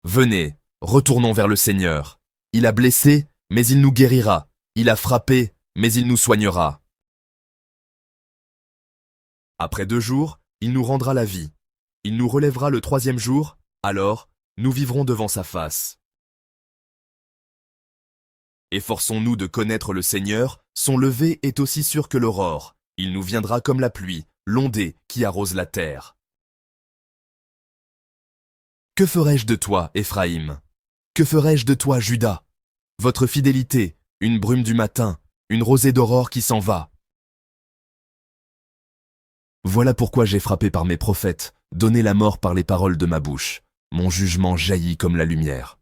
Venez, retournons vers le Seigneur. Il a blessé, mais il nous guérira. Il a frappé, mais il nous soignera. Après 2 jours, il nous rendra la vie. Il nous relèvera le 3e jour, alors nous vivrons devant sa face. Efforçons-nous de connaître le Seigneur, son lever est aussi sûr que l'aurore. Il nous viendra comme la pluie, l'ondée qui arrose la terre. Que ferai-je de toi, Éphraïm? Que ferai-je de toi, Juda? Votre fidélité, une brume du matin, une rosée d'aurore qui s'en va. Voilà pourquoi j'ai frappé par mes prophètes, donné la mort par les paroles de ma bouche. Mon jugement jaillit comme la lumière.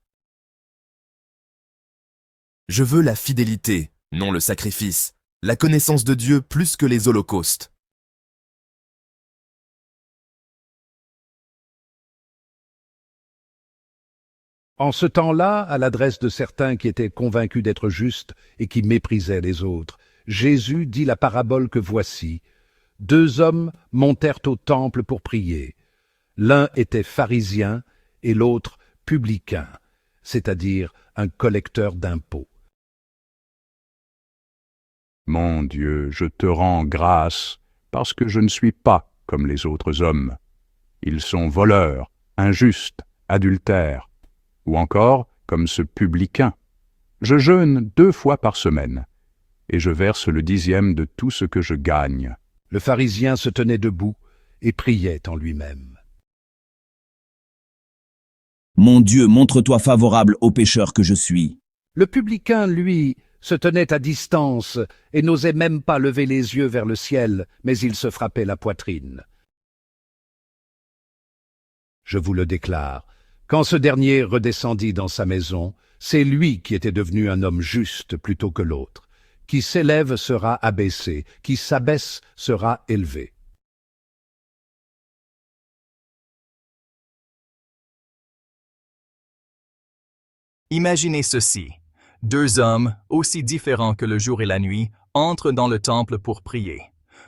Je veux la fidélité, non le sacrifice, la connaissance de Dieu plus que les holocaustes. En ce temps-là, à l'adresse de certains qui étaient convaincus d'être justes et qui méprisaient les autres, Jésus dit la parabole que voici. 2 hommes montèrent au temple pour prier. L'un était pharisien et l'autre publicain, c'est-à-dire un collecteur d'impôts. Mon Dieu, je te rends grâce, parce que je ne suis pas comme les autres hommes. Ils sont voleurs, injustes, adultères, ou encore comme ce publicain. Je jeûne 2 fois par semaine, et je verse le 10e de tout ce que je gagne. Le pharisien se tenait debout et priait en lui-même. Mon Dieu, montre-toi favorable au pécheur que je suis. Le publicain, lui, se tenait à distance et n'osait même pas lever les yeux vers le ciel, mais il se frappait la poitrine. Je vous le déclare, quand ce dernier redescendit dans sa maison, c'est lui qui était devenu un homme juste plutôt que l'autre. Qui s'élève sera abaissé, qui s'abaisse sera élevé. Imaginez ceci. 2 hommes, aussi différents que le jour et la nuit, entrent dans le temple pour prier.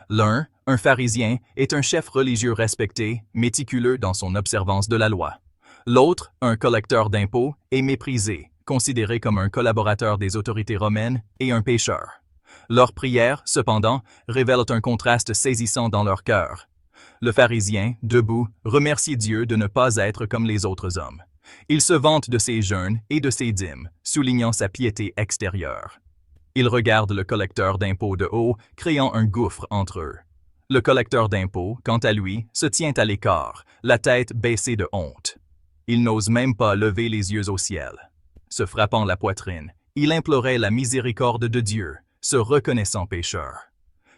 L'un, un pharisien, est un chef religieux respecté, méticuleux dans son observance de la loi. L'autre, un collecteur d'impôts, est méprisé, considéré comme un collaborateur des autorités romaines et un pécheur. Leurs prières, cependant, révèlent un contraste saisissant dans leur cœur. Le pharisien, debout, remercie Dieu de ne pas être comme les autres hommes. Il se vante de ses jeûnes et de ses dîmes, soulignant sa piété extérieure. Il regarde le collecteur d'impôts de haut, créant un gouffre entre eux. Le collecteur d'impôts, quant à lui, se tient à l'écart, la tête baissée de honte. Il n'ose même pas lever les yeux au ciel. Se frappant la poitrine, il implorait la miséricorde de Dieu, se reconnaissant pécheur.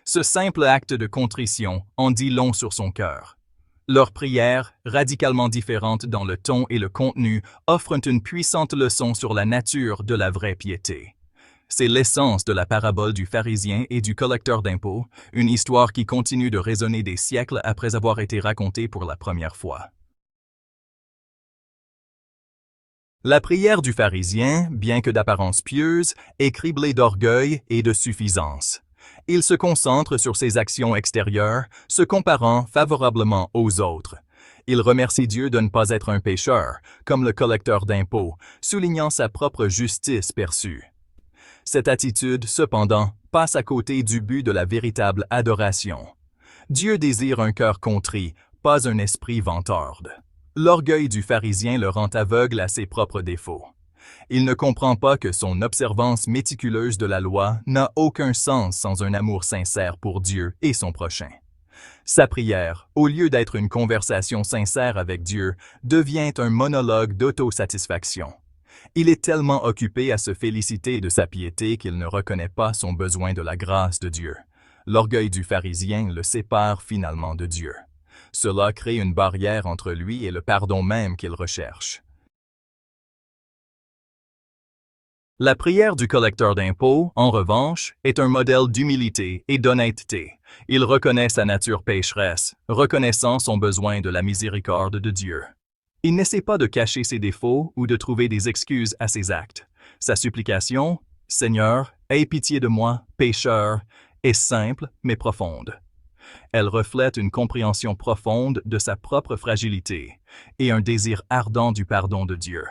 Ce simple acte de contrition en dit long sur son cœur. Leurs prières, radicalement différentes dans le ton et le contenu, offrent une puissante leçon sur la nature de la vraie piété. C'est l'essence de la parabole du pharisien et du collecteur d'impôts, une histoire qui continue de résonner des siècles après avoir été racontée pour la première fois. La prière du pharisien, bien que d'apparence pieuse, est criblée d'orgueil et de suffisance. Il se concentre sur ses actions extérieures, se comparant favorablement aux autres. Il remercie Dieu de ne pas être un pécheur, comme le collecteur d'impôts, soulignant sa propre justice perçue. Cette attitude, cependant, passe à côté du but de la véritable adoration. Dieu désire un cœur contrit, pas un esprit vantarde. L'orgueil du pharisien le rend aveugle à ses propres défauts. Il ne comprend pas que son observance méticuleuse de la loi n'a aucun sens sans un amour sincère pour Dieu et son prochain. Sa prière, au lieu d'être une conversation sincère avec Dieu, devient un monologue d'autosatisfaction. Il est tellement occupé à se féliciter de sa piété qu'il ne reconnaît pas son besoin de la grâce de Dieu. L'orgueil du pharisien le sépare finalement de Dieu. Cela crée une barrière entre lui et le pardon même qu'il recherche. La prière du collecteur d'impôts, en revanche, est un modèle d'humilité et d'honnêteté. Il reconnaît sa nature pécheresse, reconnaissant son besoin de la miséricorde de Dieu. Il n'essaie pas de cacher ses défauts ou de trouver des excuses à ses actes. Sa supplication, « Seigneur, aie pitié de moi, pécheur », est simple mais profonde. Elle reflète une compréhension profonde de sa propre fragilité, et un désir ardent du pardon de Dieu.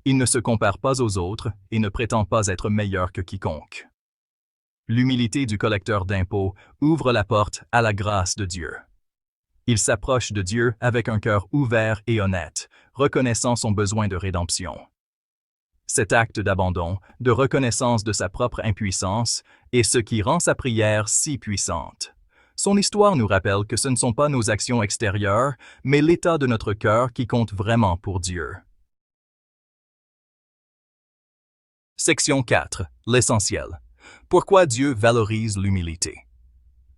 Il ne se compare pas aux autres et ne prétend pas être meilleur que quiconque. L'humilité du collecteur d'impôts ouvre la porte à la grâce de Dieu. Il s'approche de Dieu avec un cœur ouvert et honnête, reconnaissant son besoin de rédemption. Cet acte d'abandon, de reconnaissance de sa propre impuissance, est ce qui rend sa prière si puissante. Son histoire nous rappelle que ce ne sont pas nos actions extérieures, mais l'état de notre cœur qui compte vraiment pour Dieu. Section 4. L'essentiel. Pourquoi Dieu valorise l'humilité?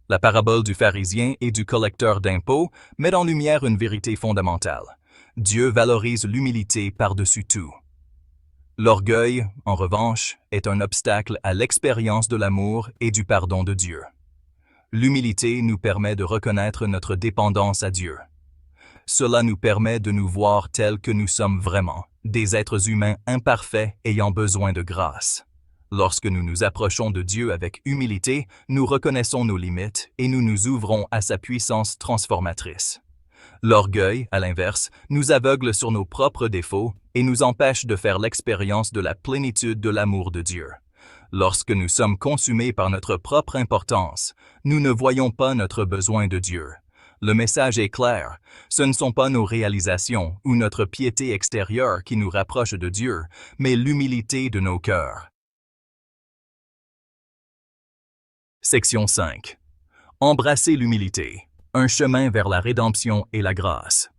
La parabole du pharisien et du collecteur d'impôts met en lumière une vérité fondamentale. Dieu valorise l'humilité par-dessus tout. L'orgueil, en revanche, est un obstacle à l'expérience de l'amour et du pardon de Dieu. L'humilité nous permet de reconnaître notre dépendance à Dieu. Cela nous permet de nous voir tels que nous sommes vraiment, des êtres humains imparfaits ayant besoin de grâce. Lorsque nous nous approchons de Dieu avec humilité, nous reconnaissons nos limites et nous nous ouvrons à sa puissance transformatrice. L'orgueil, à l'inverse, nous aveugle sur nos propres défauts et nous empêche de faire l'expérience de la plénitude de l'amour de Dieu. Lorsque nous sommes consumés par notre propre importance, nous ne voyons pas notre besoin de Dieu. Le message est clair, ce ne sont pas nos réalisations ou notre piété extérieure qui nous rapprochent de Dieu, mais l'humilité de nos cœurs. Section 5. Embrasser l'humilité. Un chemin vers la rédemption et la grâce.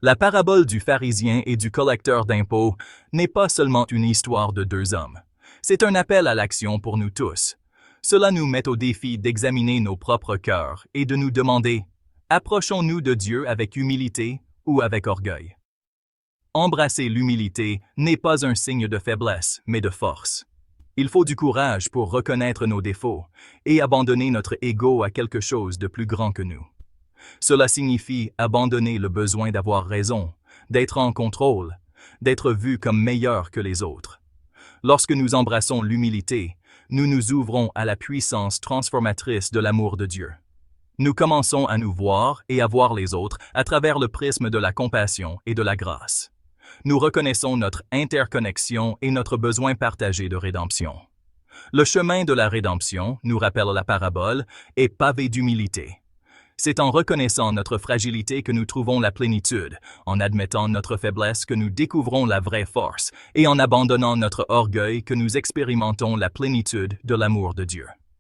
La parabole du pharisien et du collecteur d'impôts n'est pas seulement une histoire de deux hommes. C'est un appel à l'action pour nous tous. Cela nous met au défi d'examiner nos propres cœurs et de nous demander, approchons-nous de Dieu avec humilité ou avec orgueil? Embrasser l'humilité n'est pas un signe de faiblesse, mais de force. Il faut du courage pour reconnaître nos défauts et abandonner notre ego à quelque chose de plus grand que nous. Cela signifie abandonner le besoin d'avoir raison, d'être en contrôle, d'être vu comme meilleur que les autres. Lorsque nous embrassons l'humilité, nous nous ouvrons à la puissance transformatrice de l'amour de Dieu. Nous commençons à nous voir et à voir les autres à travers le prisme de la compassion et de la grâce. Nous reconnaissons notre interconnexion et notre besoin partagé de rédemption. Le chemin de la rédemption, nous rappelle la parabole, est pavé d'humilité. C'est en reconnaissant notre fragilité que nous trouvons la plénitude, en admettant notre faiblesse que nous découvrons la vraie force, et en abandonnant notre orgueil que nous expérimentons la plénitude de l'amour de Dieu.